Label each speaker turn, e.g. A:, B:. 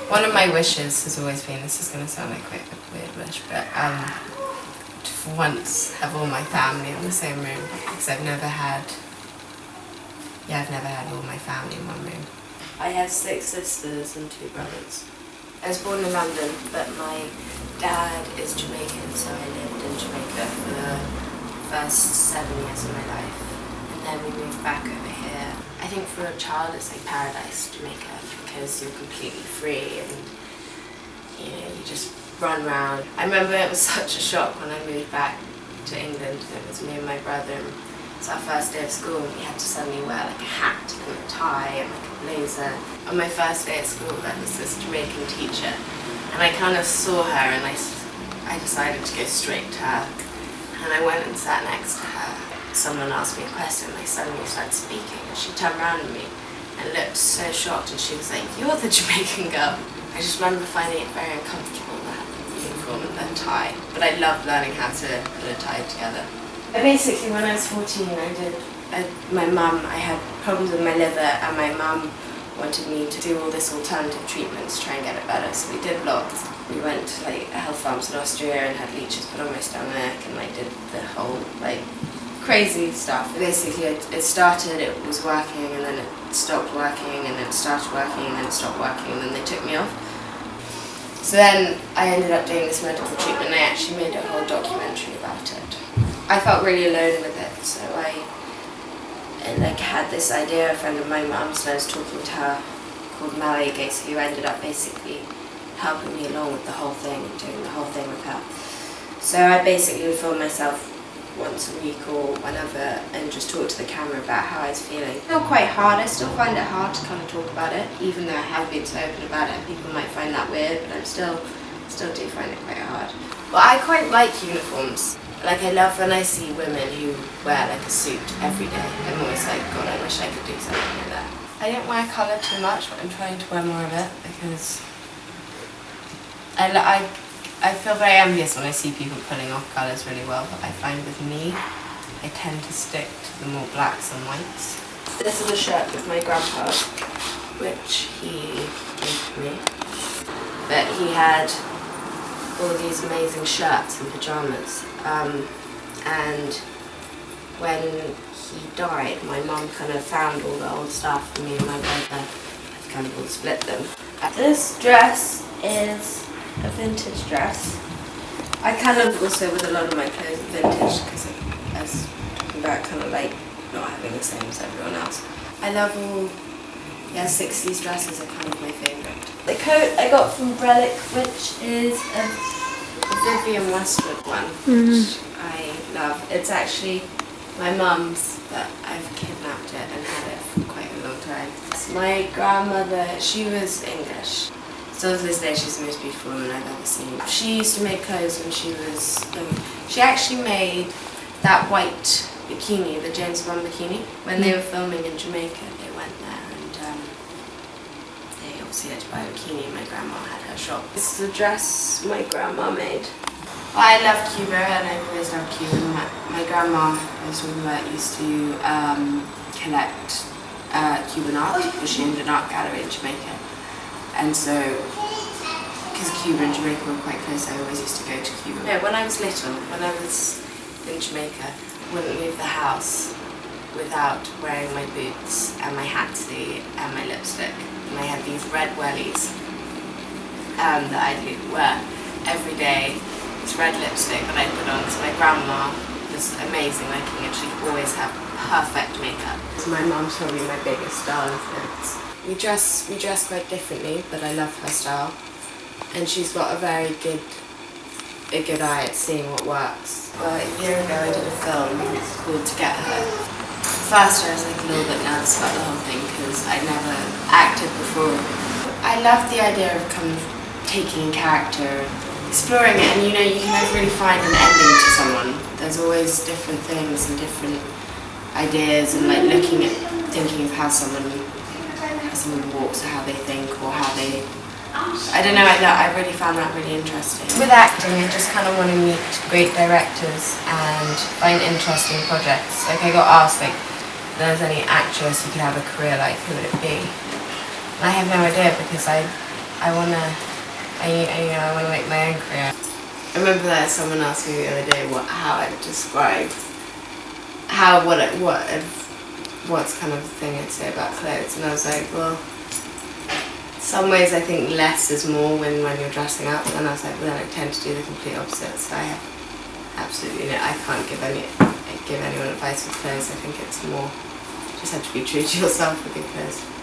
A: One of my wishes has always been, this is going to sound like quite a weird wish, but to for once have all my family in the same room, because I've never had all my family in one room. I have 6 sisters and 2 brothers. I was born in London, but my dad is Jamaican, so I lived in Jamaica for the first 7 years of my life. And then we moved back over here. I think for a child it's like paradise, Jamaica, because you're completely free and you just run around. I remember it was such a shock when I moved back to England, and it was me and my brother. And it was our first day of school, and we had to suddenly wear like a hat and a tie and like a blazer. On my first day at school, there was this Jamaican teacher, and I kind of saw her, and I decided to go straight to her, and I went and sat next to her. Someone asked me a question, and I suddenly started speaking, and she turned around at me and looked so shocked, and she was like, "You're the Jamaican girl." I just remember finding it very uncomfortable, that uniform and the tie, but I loved learning how to put a tie together. Basically, when I was 14, I had problems with my liver, and my mum wanted me to do all this alternative treatment to try and get it better, so we did lots. We went to like health farms in Austria and had leeches put on my stomach, and like did the whole like crazy stuff. Basically, it started, it was working, and then it stopped working, and then it started working, and then it stopped working, and then they took me off. So then I ended up doing this medical treatment, and I actually made a whole documentary about it. I felt really alone with it, so I had this idea, a friend of my mum's, and I was talking to her, called Mallory Gates, who ended up basically helping me along with the whole thing and doing the whole thing with her. So I basically would film myself once a week or whenever and just talk to the camera about how I was feeling. It's still quite hard, I still find it hard to kind of talk about it, even though I have been so open about it. People might find that weird, but I still do find it quite hard. Well, I quite like uniforms. Like, I love when I see women who wear like a suit every day. I'm always like, God, I wish I could do something like that. I don't wear colour too much, but I'm trying to wear more of it because I feel very envious when I see people pulling off colours really well, but I find with me, I tend to stick to the more blacks and whites. This is a shirt with my grandpa, which he made for me. But he had all these amazing shirts and pyjamas. And when he died, my mum kind of found all the old stuff, and me and my brother had kind of all split them. This dress is a vintage dress. I kind of also, with a lot of my clothes, are vintage, because I was talking about kind of like not having the same as everyone else. I love all, 60s dresses are kind of my favourite. The coat I got from Relic, which is a Vivienne Westwood one, which I love. It's actually my mum's, but I've kidnapped it and had it for quite a long time. My grandmother, she was English. Still to this day, she's the most beautiful woman I've ever seen. She used to make clothes when she was young. She actually made that white bikini, the James Bond bikini. When they were filming in Jamaica, they went there and they obviously had to buy a bikini, and my grandma had her shop. This is a dress my grandma made. Well, I love Cuba, and I've always loved Cuba. My grandma, I was talking about, used to collect Cuban art, because she owned an art gallery in Jamaica. And so, because Cuba and Jamaica were quite close, I always used to go to Cuba. Yeah, when I was little, when I was in Jamaica, I wouldn't leave the house without wearing my boots and my hatsy and my lipstick. And I had these red wellies that I'd wear every day. This red lipstick that I put on, because my grandma was amazing looking, and she'd always have perfect makeup. So my mum's probably my biggest style influence. We dress quite differently, but I love her style, and she's got a very good eye at seeing what works. Well, a year ago I did a film called To Get Her. First I was like a little bit nervous about the whole thing because I'd never acted before. I love the idea of kind of taking character, exploring it, and you can never really find an ending to someone. There's always different things and different ideas, and like thinking of how someone walks, or how they think, or how they, I don't know, I really found that really interesting. With acting, I just kind of want to meet great directors and find interesting projects. Like, I got asked, like, if there was any actress you could have a career like, who would it be? And I have no idea, because I I wanna make my own career. I remember that someone asked me the other day how I'd describe what's kind of the thing I'd say about clothes, and I was like, well, some ways I think less is more when you're dressing up, and I was like, well, then I tend to do the complete opposite. So I have absolutely I can't give anyone advice with clothes. I think it's more just have to be true to yourself with your clothes.